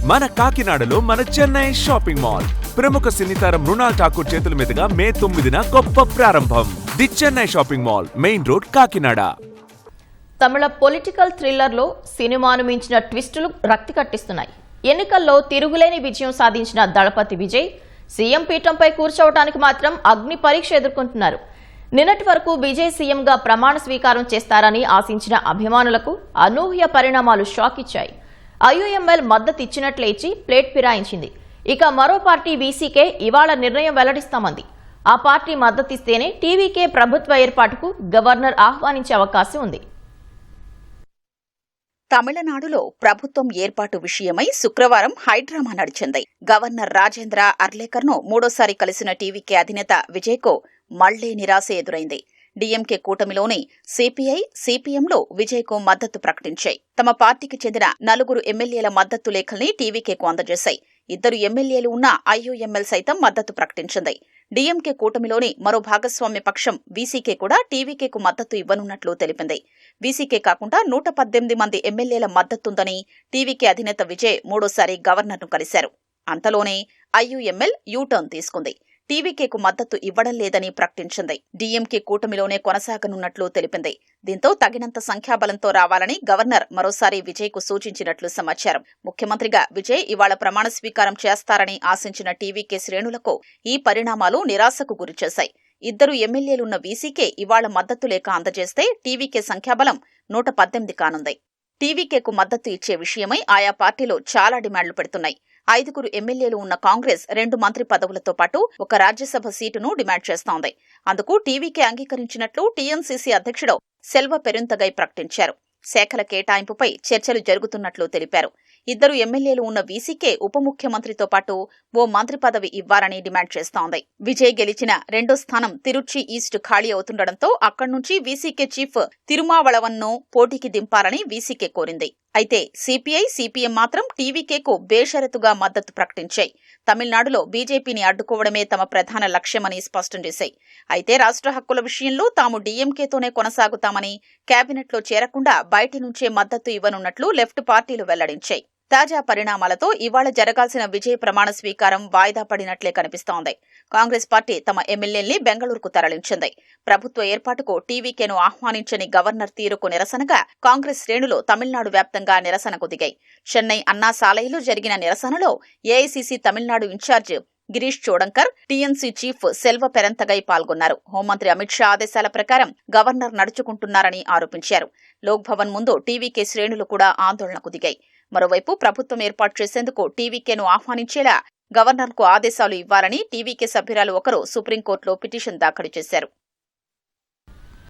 మన కాకినాడలో మన చెన్నై షాపింగ్ మాల్ ప్రముఖ సినీతారం మృణాల్ ఠాకూర్ చేతుల మీదుగా మే 9న గొప్ప ప్రారంభం. The Chennai shopping mall, main road, Kakinada. Tamil political థ్రిల్లర్లో సినిమాను మించిన ట్విస్టులు రక్తి కట్టిస్తున్నాయి. ఎన్నికల్లో తిరుగులేని విజయం సాధించిన దళపతి విజయ్ సీఎం పీఠంపై కూర్చోవడానికి మాత్రం అగ్ని పరీక్ష ఎదుర్కొంటున్నారు. నిన్నటి వరకు విజయ్ సీఎంగా ప్రమాణ స్వీకారం చేస్తారని ఆశించిన అభిమానులకు అనూహ్య పరిణామాలు షాక్ ఇచ్చాయి. ఐయుఎంఎల్ మద్దతు ఇచ్చినట్లే ఇచ్చి ప్లేట్ ఫిరాయించింది. ఇక మరో పార్టీ వీసీకే ఇవాళ నిర్ణయం వెల్లడిస్తామంది. ఆ పార్టీ మద్దతిస్తేనే టీవీకే ప్రభుత్వ ఏర్పాటుకు గవర్నర్ ఆహ్వానించే అవకాశం ఉంది. తమిళనాడులో ప్రభుత్వం ఏర్పాటు విషయమై శుక్రవారం హైడ్రామా నడిచింది. గవర్నర్ రాజేంద్ర అర్లేకర్ను మూడోసారి కలిసిన టీవీకే అధినేత విజయ్కు మళ్లీ నిరాశ ఎదురైంది. డీఎంకే కూటమిలోని సిపిఐ, సిపిఎంలు విజయ్కు మద్దతు ప్రకటించాయి. తమ పార్టీకి చెందిన 4 ఎమ్మెల్యేల మద్దతు లేఖల్ని టీవీకేకు అందజేశాయి. 2 ఎమ్మెల్యేలు ఉన్న ఐయుఎంఎల్ సైతం మద్దతు ప్రకటించింది. డీఎంకే కూటమిలోని మరో భాగస్వామ్య పక్షం వీసీకే కూడా టీవీకేకు మద్దతు ఇవ్వనున్నట్లు తెలిపింది. వీసీకే కాకుండా 118 మంది ఎమ్మెల్యేల మద్దతుందని టీవీకే అధినేత విజయ్ మూడోసారి గవర్నర్ను కలిశారు. అంతలోనే ఐయుఎంఎల్ యూటర్న్ తీసుకుంది. టీవీకేకు మద్దతు ఇవ్వడం లేదని ప్రకటించింది. డీఎంకే కూటమిలోనే కొనసాగనున్నట్లు తెలిపింది. దీంతో తగినంత సంఖ్యాబలంతో రావాలని గవర్నర్ మరోసారి విజయ్కు సూచించినట్లు సమాచారం. ముఖ్యమంత్రిగా విజయ్ ఇవాళ ప్రమాణ స్వీకారం చేస్తారని ఆశించిన టీవీకే శ్రేణులకు ఈ పరిణామాలు నిరాశకు గురిచేశాయి. 2 ఎమ్మెల్యేలున్న వీసీకే ఇవాళ మద్దతు లేఖ అందజేస్తే టీవీకే సంఖ్యాబలం 118 కానుంది. టీవీకేకు మద్దతు ఇచ్చే విషయమై ఆయా పార్టీలు చాలా డిమాండ్లు పెడుతున్నాయి. 5 ఎమ్మెల్యేలు ఉన్న కాంగ్రెస్ 2 మంత్రి పదవులతో పాటు 1 రాజ్యసభ సీటును డిమాండ్ చేస్తోంది. అందుకు టీవీకే అంగీకరించినట్లు టీఎన్సీసీ అధ్యక్షుడు సెల్వ పెరుంతగై ప్రకటించారు. శాఖల కేటాయింపుపై చర్చలు జరుగుతున్నట్లు తెలిపారు. 2 ఎమ్మెల్యేలు ఉన్న వీసీకే ఉప ముఖ్యమంత్రితో పాటు ఓ మంత్రి పదవి ఇవ్వాలని డిమాండ్ చేస్తోంది. విజయ్ గెలిచిన రెండో స్థానం తిరుచి ఈస్ట్ ఖాళీ అవుతుండటంతో అక్కడి నుంచి వీసీకే చీఫ్ తిరుమావళవన్ను పోటీకి దింపాలని వీసీకే కోరింది. అయితే సిపిఐ, సిపిఎం మాత్రం టీవీకేకు బేషరతుగా మద్దతు ప్రకటించాయి. తమిళనాడులో బీజేపీని అడ్డుకోవడమే తమ ప్రధాన లక్ష్యమని స్పష్టం చేశాయి. అయితే రాష్ట్ర హక్కుల విషయంలో తాము డీఎంకేతోనే కొనసాగుతామని, కేబినెట్లో చేరకుండా బయటి నుంచే మద్దతు ఇవ్వనున్నట్లు లెఫ్ట్ పార్టీలు వెల్లడించాయి. తాజా పరిణామాలతో ఇవాళ జరగాల్సిన విజయ్ ప్రమాణ స్వీకారం వాయిదా పడినట్లే కనిపిస్తోంది. కాంగ్రెస్ పార్టీ తమ ఎమ్మెల్యేల్ని బెంగళూరుకు తరలించింది. ప్రభుత్వ ఏర్పాటుకు టీవీకేను ఆహ్వానించని గవర్నర్ తీరుకు నిరసనగా కాంగ్రెస్ శ్రేణులు తమిళనాడు వ్యాప్తంగా నిరసనకు దిగాయి. చెన్నై అన్నా సాలైలో జరిగిన నిరసనలో AICC Tamil Nadu in charge Girish Chodankar, TNC chief Selva Perunthagai పాల్గొన్నారు. హోంమంత్రి అమిత్ షా ఆదేశాల ప్రకారం గవర్నర్ నడుచుకుంటున్నారని ఆరోపించారు. లోక్ భవన్ ముందు టీవీకే శ్రేణులు కూడా ఆందోళనకు దిగాయి. మరోవైపు ప్రభుత్వం ఏర్పాటు చేసేందుకు టీవీకేను ఆహ్వానించేలా గవర్నర్కు ఆదేశాలు ఇవ్వాలని టీవీకే సభ్యురాలు ఒకరు సుప్రీంకోర్టులో పిటిషన్ దాఖలు చేశారు.